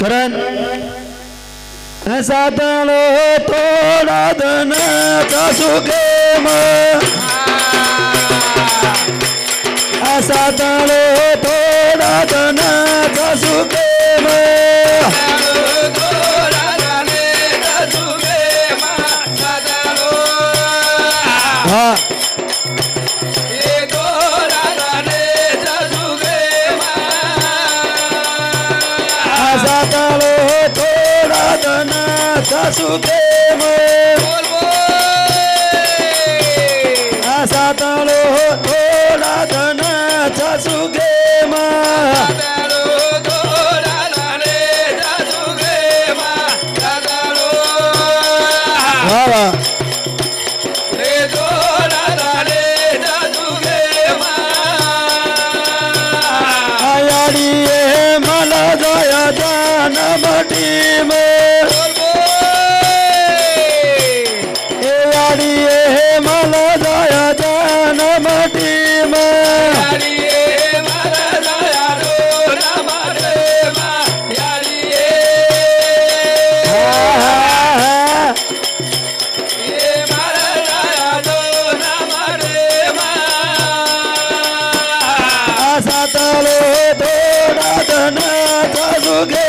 करण सातालो थोडा धन सुखे सातालो थोडा धन सुखे सातालो थोडा धन सुखे सातालो थोडा धन सुखे मला जाया जान मटी मला जाया जान मटी सातालो थोडा धन सुखे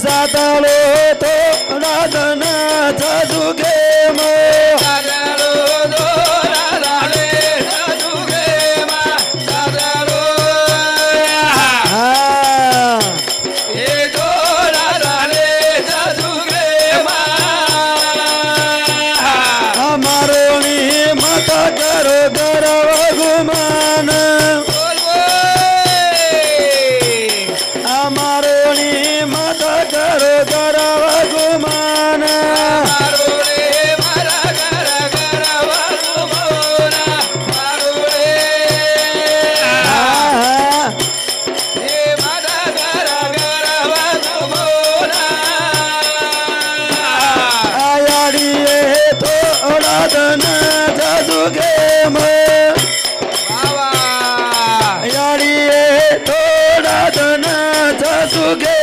सातालो थोडा धन सुखे मारोनी मत करो गर्व गुमान मारोनी मत करो गर्व गुमान थोडा धन सुखे याडी थोडा धन सुखे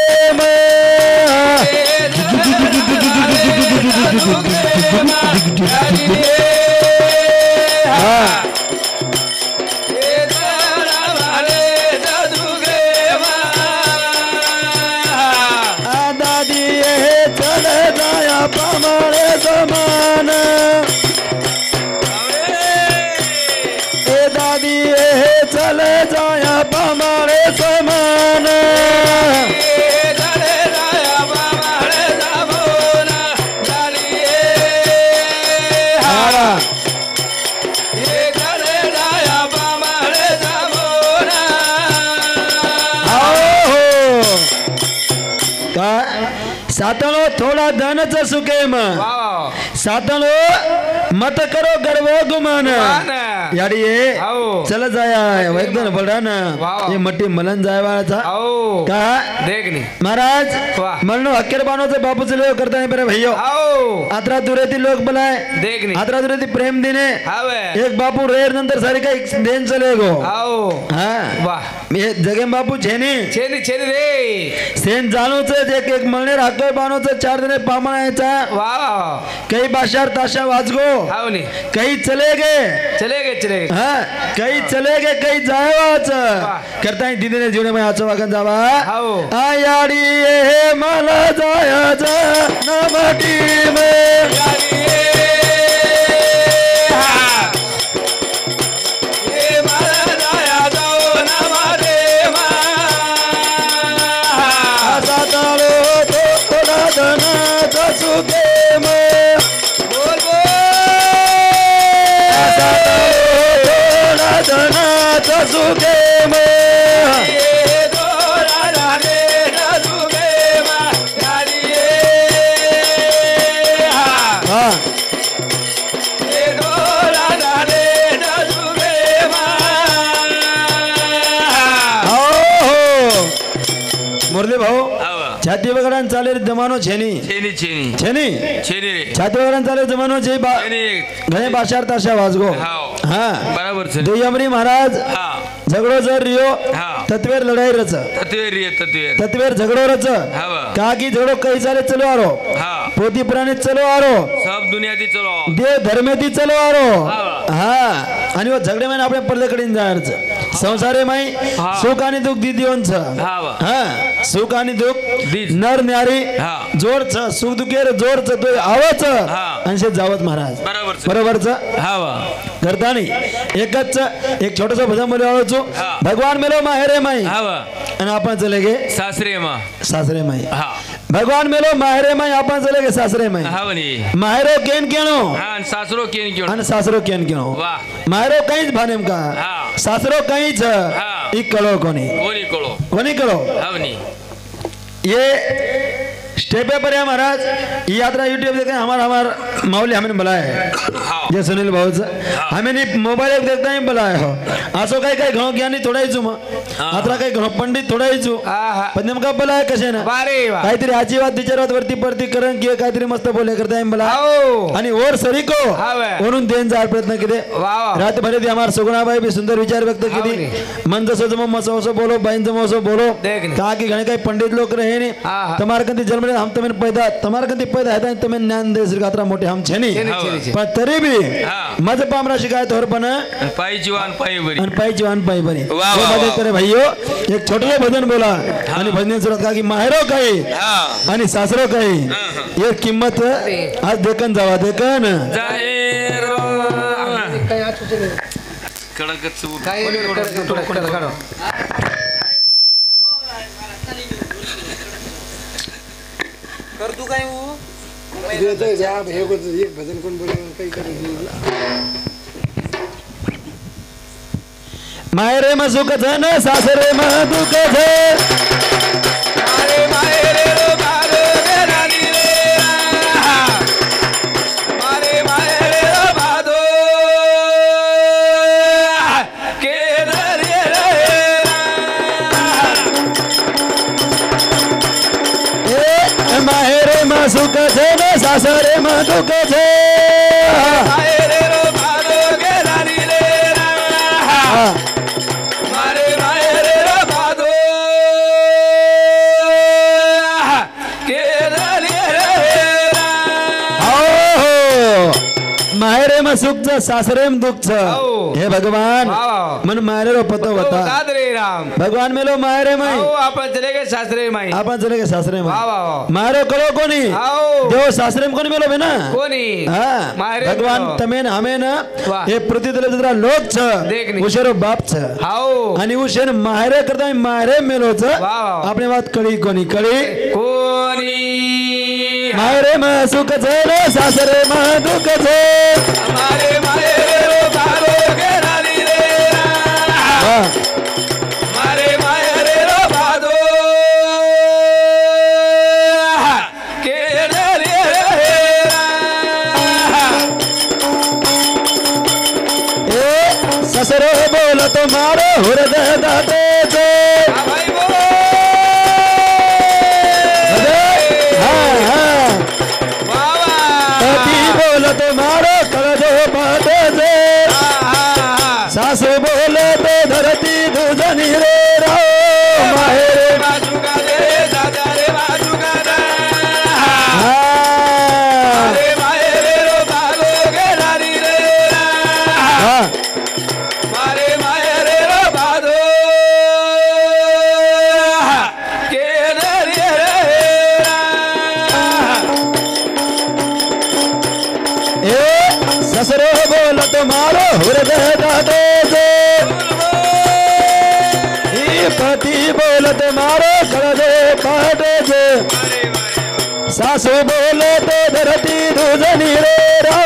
दादी चल जाया पमाळे समान दादी चले जाया पमाळे समान सातनो थोडा धनच सुखे सातनो मत करो गर्व गुमान याडी चल जाया एकदम बड़ा ना ये मट्टी मलन जाय वाळाचा का देखनी महाराज म्हणनो हक्केर बानोचे बापूचे लोक करता है मेरे भैयो आत्रा दुरेती लोक बनाए देखनी आत्रा दुरेती प्रेम दिने एक बापू रेर नंतर सारी काही देन चले गो हां वाह मी जगे बापू छेनी छेनी छेनी रे सेन जानूच एक मळनेर हक्केर बानोचे 4 दिने पामणायचा वाह कई बाशार ताशा वाजगो हावनी कई चले गए हां कई चले गए कई जायवाच करता है दीदीने जीवने में आचो वागन जावा हाओ आयाडी हे मला जाया जा नमटी में याडी सुखे मुरली भाऊ छाती वगैरह चाले जमानो छेनी छेनी छेनी छेनी छेनी रे छाती वगैरह चाले जमानो छे घणे बाशार ताशा वाजगो हां बराबर छे दुयमरी महाराज झगड़ो जर रियो तत्वेर लड़ाई रच तत्वेर झगड़ो रच का की झगड़ो कई सारे चलो आरो पोती प्राणी चलो आरो सब दुनिया ती चलो देव धर्मे ती चलो आरो हा आणि वो झगडे में आपल्या पडद्याकडे जायचं संसारे माई सुख आणि दुःख दिदीओंच हा सुख आणि दुःख नर न्यारी जोडच सुख दुखेर जोडच तो आवच अंशे जावत महाराज बरोबरच हावा करतानी एकच एक छोटस भजन बोलवाचो भगवान मेलो माहेरे माई हावा आणि आपण चले गे सासरे माई भगवान मेलो माहेरे माई आपण चले गे सासरे माई हावनी माहेरो केन केनो आणि सासरो केन केनो आणि सासरो केन केनो वाह माहेरो काहीच भानेम का सासरो काहीच ई कळो कोणी कळो हावनी ये स्टेप पर है महाराज ये यात्रा यूट्यूब देखे हमार माऊली हमें बुलाया है ये सुनील भाऊ हमें नहीं मोबाइल देखता ही बुलाया हो असो काही काही घणो ज्ञानी थोडा ही चुमा आत्रा काही घणो पंडित थोडा ही चु पण नेमका बुलाया कसे ना काहीतरी आजी बात विचारत वरती परती करण की काहीतरी मस्त बोले करता है बुला आणि और सरी को म्हणून देन जार प्रयत्न केले रात भर दी हमार सुगुणाबाई भी सुंदर विचार व्यक्त केली मन जसो जमो मसो असो बोलो बाइन जमो असो बोलो कहा कि घणे काही पंडित लोग रहे ने तुम्हारे कंती जन्म हम तमें पैदा तुम्हारे कंती पैदा है तमें ज्ञान दे श्रीगात्रा मोटे हम छे नहीं पर तरी भी मज पामरा शिकायत और पण पाई जीवन पाई बरी आणि पाई जीवन पाई बरी वो बदे करे भाइयों एक छोटे भजन बोला आणि भजन सुरत का की माहेरो काही आणि सासरो काही ये किंमत आज देखन जावा देखन कडकच कर तू काय हे भजन कोण बोल काही मायरे म सुख धन सासरे म दुख धन मारे रो बारो रे रानी रे मारे रो बादो के रे ए मायरे म सुख धन सासरे म दुख धन मारे रो बारो गे रानी रे माहेरे में सुख सासरे में दुख हे भगवान मन माहेरे रो पतो बता भगवान में लो माहेरे में आपण चले गए सासरे में आपण चले गए सासरे में मारो करो कोनी देव सासरे में कोनी मेलो बेना कोनी हां भगवान तमेन हमें ना हे प्रतिदिन जरा लोक छ उशेरो बाप छ हाओ आणि उशेन माहेरे करता माहेरे मेलो छ आपने बात कळी कोनी माहेरे में सुख झे सासरे में दुख झे हमारे मायरे रो बारो के रानी रे हमारे मायरे रो बादो के रे ए ससुरो बोल तो मारो हृदय दाते से भाई बोलो बोल तो मारो सास बोले तो धरती दूजनी रे रो माहेरे बाजुगा दे दादा रे बाजुगा दे रे माहेरे रो बालो गे रानी रे मारे माहेरे रो बादो के रे ए ससुरो बोल तुम्हारो हृदय दाते पति बोलते मारो कर पाटे जे सासू बोले तो धरती दूजनी रे रो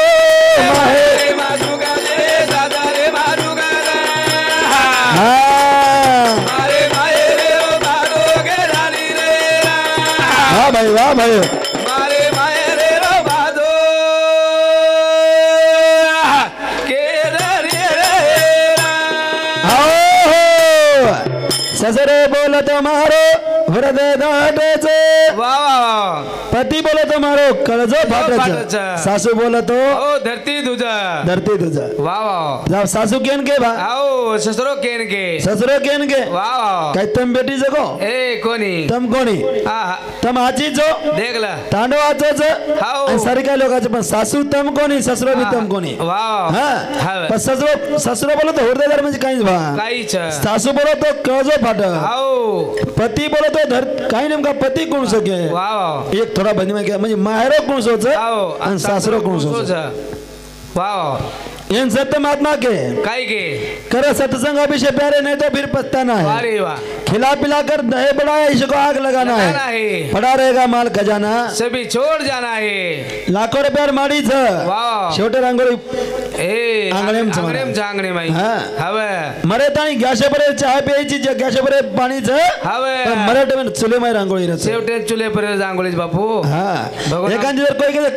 माहे बाजुगा दे दादा रे बाजुगा दे मारे माहेरे रो बालो गे रानी रे वाह भाई मारे माहेरे रो बादो के ससुरे बोल तुम्हारो हृदय दाटेच वा वा पती बोलतो मारो कळजो फाटच फाटच. सासू बोलतो ओ धरती तुझं धरती तुझं वा वा जाव सासू केन के बा आओ ससरो केन के ससरो केन के वा वा काय तम बेटी जगो ए कोणी तम कोणी हा हा तम आजी जो देखला तांडवाचोच हाव. आणि सारख्या लोकांचं पण सासू तम कोणी ससरो बी तम कोणी वा वा हा हाव. पण ससरो बोलतो हृदय म्हणजे काहीच बा काहीच सासू बोलतो कळजो फाट आओ पती बोलतो धर काही नेमका पती कोण सके वा वा एक थोडा बंदी म्हणजे माहेरो कोण सोच आओ आणि सासरो कोण सोच वा वा इन सत्य महात्मा के काय के कर सत्संग अभिषेक प्यारे नहीं तो फिर पछताना है अरे वा खिला पिला कर दहे बढ़ाया इसको आग लगाना लगाना है है पड़ा रहेगा माल खजाना सभी छोड़ जाना है लाखो रुपया मारी छ वाह शेवटे रांगोळी ए आंगणेम च आंगणेम चांगणे माई हा. हवे मरे ताणी गॅशे परे चहा प्यायची गॅशे परे पाणी छ हवे पण मराठी में चुले माई रांगोळी रच शेवटे चुले पर जांगोळीच बापू हा भगवान- एखादी जर कोई के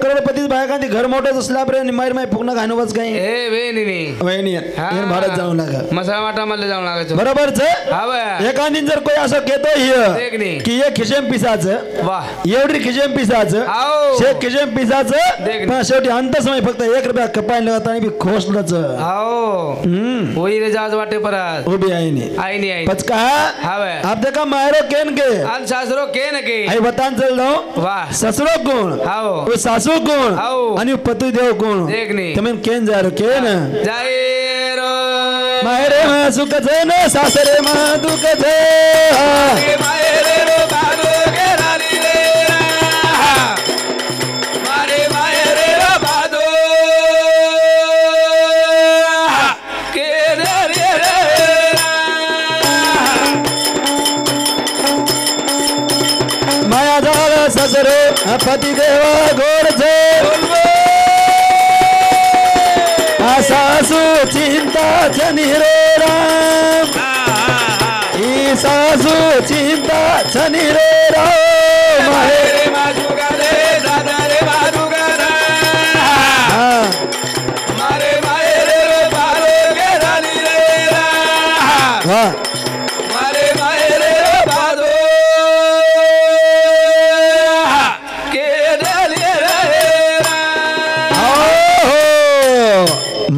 करोडपती बायकांती घर मोठं असल्यावर रे मायर माई फुकणं घाणवच काही ए वे निनी वहिनी हा. येन भारत जाऊ लागा मसाला वाटा मध्ये जाऊन लागायचं बरोबर छ हवे एखादी जर कोई असं केतो देख नी. हिय की ये खिशेम पिसाच वाह एवढी खिशेम पिसाच आओ. शे खिशेम पिसाच देख नी. पण शेवटी अंत समय फक्त 1 रुपया कपायला लागताना बी खोसलच आओ होई रे जाज वाटे परत उभी आहे नी आई नी आई पचका हवे आप देखा मायरो केन के अन सासरो के न के आई बतान चल दो वाह ससरो कोण आओ वो सासू कोण आओ. आणि पती देव कोण देख नी. तुम्ही केन जा रो केन जाय रो मायरे मा सुख छे न सासरे मा दुख छे मारे रो बारो के रानी रे मारे मारे रो बादो के रे रे माया झाल ससरे पती देव गोड छे सासू चिंता छनी रे राम ई सासू चिंता छनी रे राम मारे माजुगा रे दादा रे माजुगा रे मारे मारे रो बारो के रानी रे वाह मारे मारे रो बादो के रे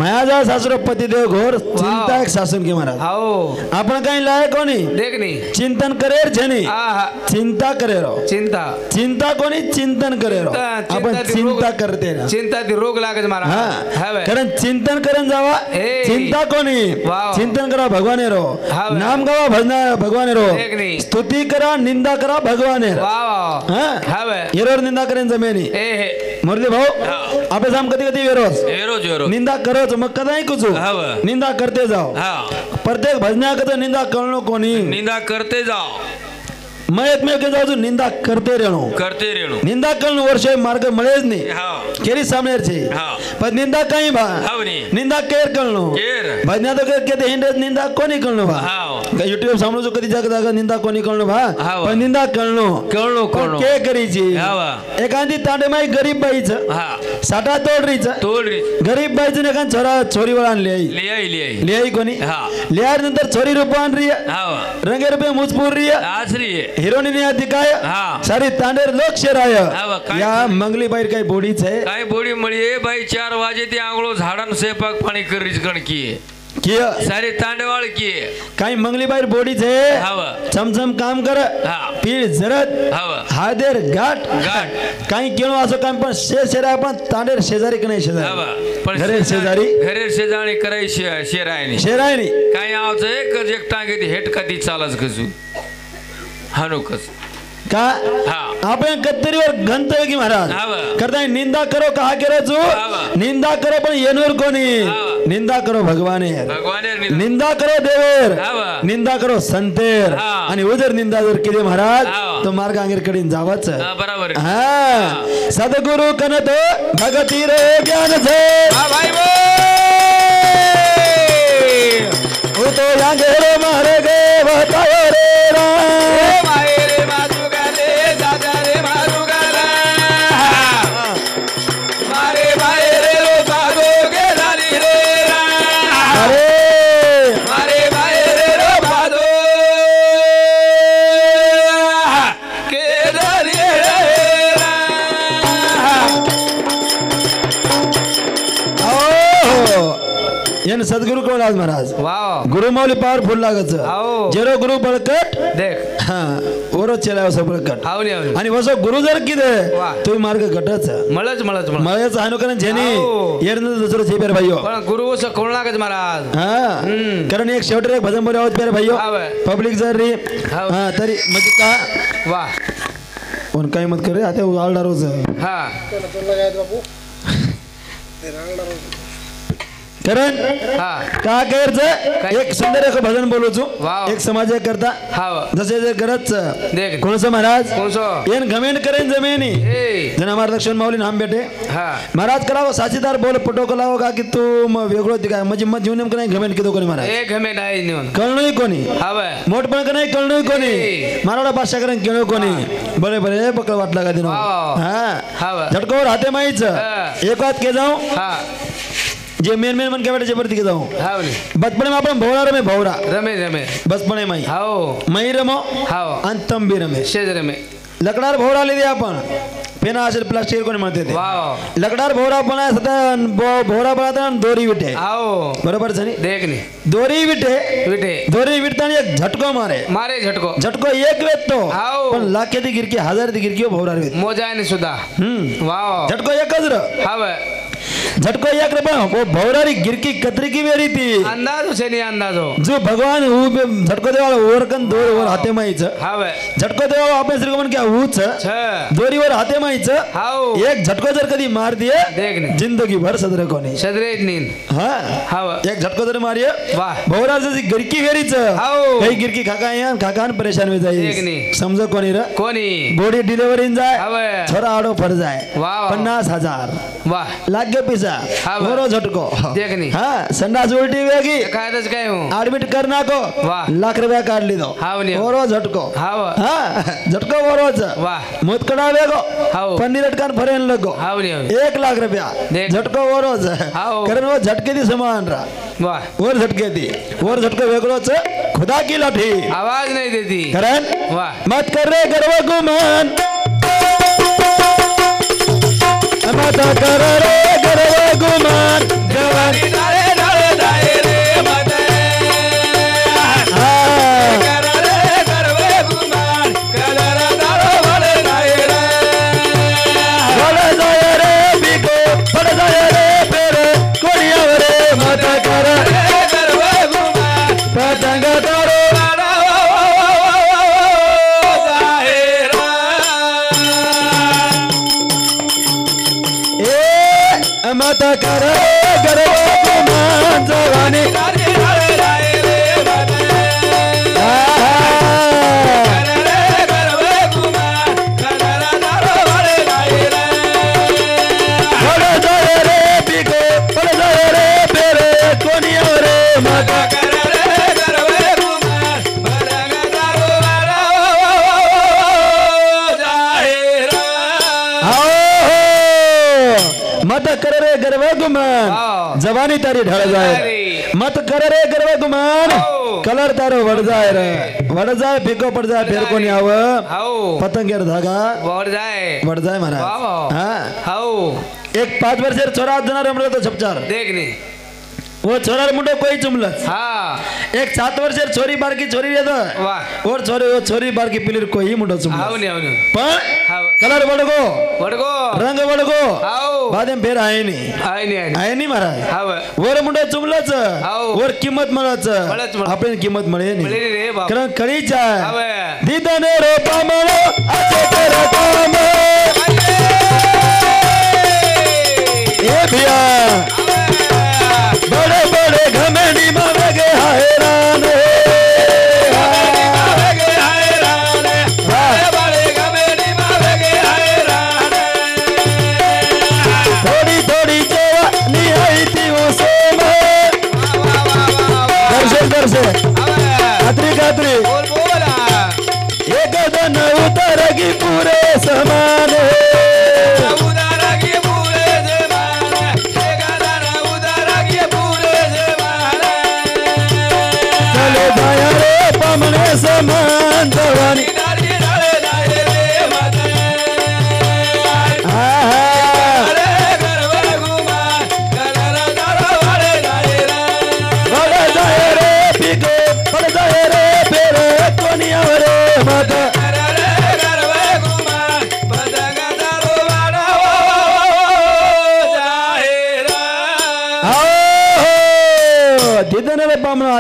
माया जा सासरो पती देव घोर चिंता एक सासून की महाराज आओ आपण काही लायक कोणी देखनी चिंतन करेर छेनी आहा चिंता करे रो चिंता चिंता कोणी चिंतन करे रो चिंता आपण ती चिंता रोग- करते ना चिंता ती रोग लागत मारा हा हवे कारण चिंतन करन जावा ए. चिंता कोणी वाव. चिंतन करा भगवाने रो हाव. नाम गावा भजना भगवाने रो एक नाही. स्तुती करा निंदा करा भगवाने रो वाव हा हवे येरोर निंदा करेन जमेनी ए हे मुरली भाऊ आपे साम कधी कधी वेरोस एरो जोरो निंदा करोच मग कदाही कुचू हाव. निंदा करते जाओ हा प्रत्येक भजना करता निंदा करणं कोणी निंदा करते जाओ मैं एकमेव के जाऊ निंदा करते रेणू करते रेणू निंदा करणं वर्ष मार्ग मळेच नाही हा केरी सामने छे हा पण निंदा काही बा हावनी निंदा केर करणं केर भजना तो के हिंडत निंदा कोणी करणं बा हाव का युट्यूब सामने जो कधी जागा निंदा कोणी करणं बा हाव. पण निंदा करणं कळलो पण कळलो के करीची हावा एखादी तांडे माई गरीब बाईच हा साठा तोडरीच तोडरी गरीब बाईचं एखाद छोरी वळ आणली आई लियाई लियाई लिहाई कोणी हा लिहार नंतर छोरी रूप आणली हावा रंगे रुपये मुजपूर रिया आसरी हिरोनी अधिकाय हा सारी तांडेर लोक शेराय हाव, काय? या मंगली बाहेर काही बोडीच आहे काय बोडी मळी बाई 4 वाजे ती आंघोळ झाडान स्वयंपाक पाणी करीच कणकी की सारी तांडवाळ की काही मंगली बाहेर बोडीच आहे हाव चमचम काम कर हा पीळ जरत हाव हादेर गाठ गाठ काही केलो असं काम पण शेरा पण तांडेर शेजारी का नाही हावा शेजारी पण घरे शेजारी घरे शेजारी करायची शेरायनी शेरायनी काय आवच एकच एक टांगे हेट कधी चालच कजू हानुकच का हा आपण कत्तरीवर घंत की महाराज हाव करता निंदा करो कहा करायचो हाव. निंदा करो पण येनूर कोणी हाव. निंदा करो भगवाने भगवाने निंदा करो देवर हाव. निंदा करो संतेर हा. आणि उदर निंदा जर केली महाराज हाव. तो मार्ग अंगेर कडे जावच हा, बरोबर हा सद्गुरु कनतो भगती रे ज्ञान छे हा भाई बो हो तो यांगेरो मारे गे बतायो रे राम माये रे माजुगा रे दादा रे माजुगा रे मारे माये रे रो बागो गे रानी रे अरे मारे माये रे रो बादो महाराज महाराज वाव गुरु माऊली पावरफुल लागत हाव. जेरो गुरु बळकट देख हा ओरो चला वसो बळकट हावली हावली आणि वसो गुरु जर किदे वा. तो मार्ग घटच मळच मळच मळ मळ्याच हानो करण जेनी हाव. येरन दुसरं छे पेर भाईयो पण गुरु असं कोण लागत महाराज हा कारण एक शेवटर एक भजन बोले आहोत पेर भाईयो हाव. पब्लिक जर रे हाव. हा तरी म्हणजे का वा पण काय मत करे आता आलडा रोज हा तुला काय बापू ते रांगडा कारण हा का करायचं एक सुंदर एक भजन बोलूचू वाव. एक समाज करता हाव जसे जे गरज देख कोणसं महाराज कोणसो येन घमेंड करेन जमेनी ए जन हमारे लक्ष्मण माऊली नाम बेटे हा महाराज करावं साचीदार बोल पटो कलावं का की तू वेगळं होती काय म्हणजे मग जीवन नेमकं नाही घमेंड किती कोणी महाराज ए घमे नाही नेऊन कळणंही कोणी हाव मोठपण का नाही कळणंही कोणी माराडा पाचशा करण केलं कोणी बरे बरे पकड वाटला का दिनो वाव. हा हाव झटकोवर हाते माहीच हा. एक बात के जाऊं हा जे मेन मेन मन के बेटे जबरती के जाऊं हावली बचपन में आपण भोवरा रमे भोवरा रमे रमे बचपन माई हाव मई रमो हाव आणि तंबी रमे शेज रमे लकडार भोवरा लिहिली आपण पेना असेल प्लास्टिक कोणी म्हणते ते वाव लकडार भोवरा पण आहे सध्या भोवरा पण आहे दोरी विटे हाव बरोबर झाली देख नी दोरी विटे विटे दोरी विटताना एक झटको मारे मारे झटको झटको एक वेत तो हाव. पण लाखे ती गिरकी हजार ती गिरकी भोवरा वेत मोजायने सुद्धा वाव झटको एकच र हाव झटको एक र पण वो भोवरारी गिरकी कतरी की वेरी थी अंदाजो से नहीं अंदाजो जो भगवान झटको देवाला ओरकन दोर वर हाते माईच हाव झटको देवा आपण श्रीगमन क्या ऊच छ दोरीवर हाते माईच हाव एक झटको जर कधी मार दिए देख नी जिंदगी भर सदर कोणी सदरे नीन हा हाव एक झटको जर मारिए वाह भोवरा जशी गिरकी वेरीच हाव. काही गिरकी खाकायन खाकान परेशान होई एक जाई नी. समज कोणी र कोणी गोडी डिलिव्हरी जाय हाव छोरा आडो फर जाय वाह. 50,000 वाह लागे पिसा हाव. बरो झटको देख नी. हा संडास उलटी वेगी कायदच काय हूँ ऍडमिट कर नाको वाह. लाख रुपया काढली दो हाव नी. बरो झटको हाव हा झटको बरोच वाह मुत कडा वेगो हाव. पन्नी लटकान फरेन लगो हाव नी 1 लाख रुपया देख. झटको बरोच हाव. कारण वो झटके दी समान रा वाह वर झटके दी वर झटको वेगळोच खुदा की लाठी आवाज नहीं देती कारण वाह मत कर रे गर्व गुमान मत कर रे गर्व गुमान जवानी डाले डाले डाले रे मते हाँ। कर रे करवे गुमान कलर दारो भले डाले रे पड़ जाए रे बिको पड़ जाए रे फेरे कोड़िया रे मत कर रे करवे गुमान पतंग तोड़ो ए मत कर रे गर्व गुमान जवानी पड़ जाए रे बिको पड़ जाए रे फेरे कोड़िया रे मत मत कर रे गर्व गुमान हाँ। जवानी तारी ढळ जाए अरे। मत कर रे गर्व गुमान हो। कलर तारो वड जाए रे वड जाए फिको पड़ जाए फिर कोणी आव पतंगेर धागा वड जाए महाराज हाँ एक 5 वर्षेर छोरा जनार रमलो तो छपचार देख नी वो छोरार मुंडो कोई चुमलस हाँ एक 7 वर्षेर छोरी बारकी छोरी रे तो वाह और छोरी बारकी पिलीर कोई मुंडो चुमलस आवनी आवनी पण हाव कलर वडगो वडगो रंग वडगो हाव बाद में फिर आए नहीं आई नी आहे नाही महाराज हाव वर मुंडो चुमलच हाव. वर किंमत मळच मळच मळ. आपण किंमत मळे मिळेली नाही रे बाप कारण कळीच हाव आहे दीदने रोपा मळो असे कर काम ए भिया बड़े बड़े घमेंडी मावेगे हैरान थोड़ी थोड़ी जवानी आई थी उसे में दर्शक खात्री खात्री एक दिन उतरगी पूरे समान चले जाया रे पमने समान जवानी वड़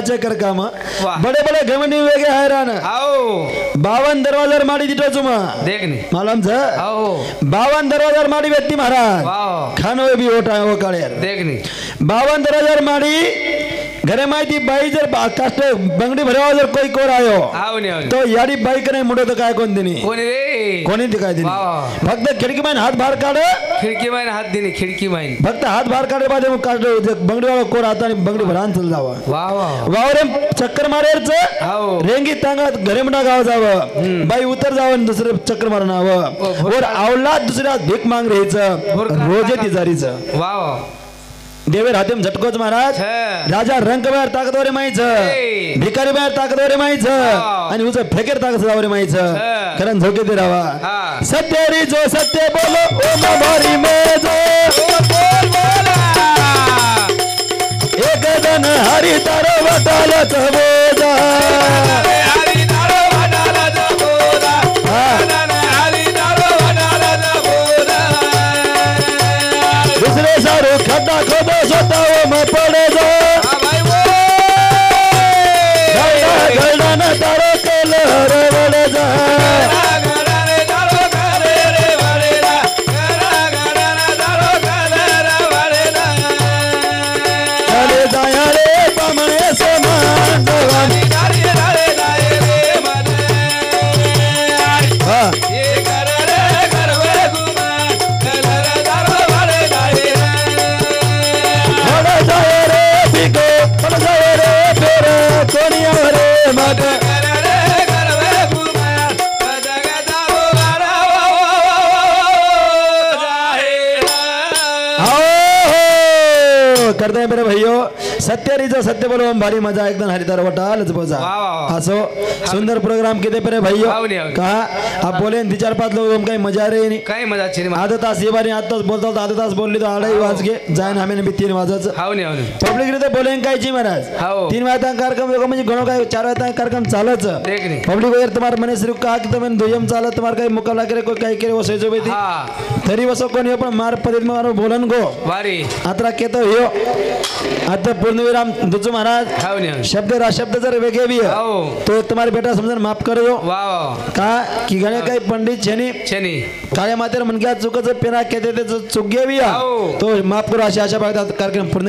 नाचे कर काम वाह। बड़े बड़े घमंडी वेगे हैरान आओ 52 दरवाजार माडी दिटो चुमा देख नी मालूम छ आओ 52 दरवाजार माडी व्यक्ति महाराज वाह खानो भी ओटा वो काळे देख नी 52 दरवाजार माडी घरे माहिती बाई जर कष्ट बंगडी भरावा जर कोई कोर आयो आओ नी आओ तो याडी बाई कने मुडो तो काय कोण दिनी कोणी रे कोणी काय दिनी वाह। फक्त खिडकी माइन हात बाहेर काढ खिडकी माइन हात दिनी खिडकी माइन फक्त हात बाहेर काढे बाद मग कष्ट बंगडी वाला कोर आता आणि बंगडी भरान चल जावा वाह वाह वावरे चक्कर मारेच आओ रेंगी तांगात घरे म्हणा गाव जावं बाई उतर जावं आणि दुसरे चक्कर मारून आव और आवलाद दुसऱ्या भीक मांग रहीच रोजे तिजारीच वाह वाह देवे रातेम झटकोच महाराज छे राजा रंग बाहेर ताकदवरे माहीच ए. भिकारी बाहेर ताकदवरे माहीच आणि उच फेकेर ताकद जावरे माहीच खरं झोके दे रावा हा सत्य री जो सत्य बोलो ओ मारी में जो एक जन हरी तारो वटाला चबोदा हरी तारो वडाला जबोदा हरी तारो वडाला जबोदा दुसरे सारो खड्डा खोदो सोताओ में पड़े जो भाई वो गड़ा न तारो कल हरे वड़े जा गराने तारो करे रे वरेरा गराना तारो करे रे वरेरा चले जाया रे पमने से मान जवानी हरी हरे दाए रे मने हाँ ये कर रे करवे गुमा कलर तारो वरे दाए बड़ा जाए रे बिको बड़ा जाए रे फिर कोनिया रे मत आओ करते हैं मेरे भाइयों सत्य रिजो सत्य बोलो हम भारी मजा एकदम हरिदार वटाल बोझा वाह। असो सुंदर प्रोग्राम किती पेरे भाइयों हाव नी, हाव नी। कहा आप बोले 3-4-5 लोग हम काही मजा रे नहीं काही मजा छे नी आधा तास ये बारी आधा तास बोलता होता आधा तास बोलली तो 2:30 वाज गे जायन हमें भी 3 वाजच हाव नी पब्लिक रीते बोले काय जी महाराज हाव 3 वाजता कार्यक्रम वेगळा म्हणजे गणो काय 4 वाजता कार्यक्रम चालच देख नी पब्लिक वगैरे तुम्हारे मने सिर्फ कहा कि तुम्हें दुयम चालत तुम्हारे काही मुकाबला करे कोई काही करे वो सही बेती हा तरी वसो कोणी पण मार पदित में मारो बोलन गो वारी आता केतो ह्यो आता पूर्णविराम दुचू महाराज हाव नी शब्द रा शब्द जर वेगे भी है हाव तो तुम्हारे बेटा समझन माफ कर दो वाह का की गणे काही पंडित छेनी छे नी काळ्या मातेर मनक्या चुकच पेरा केते ते चुक गे भी हाव. तो माफ करो अशी आशा बाळगतात कार्यक्रम पूर्ण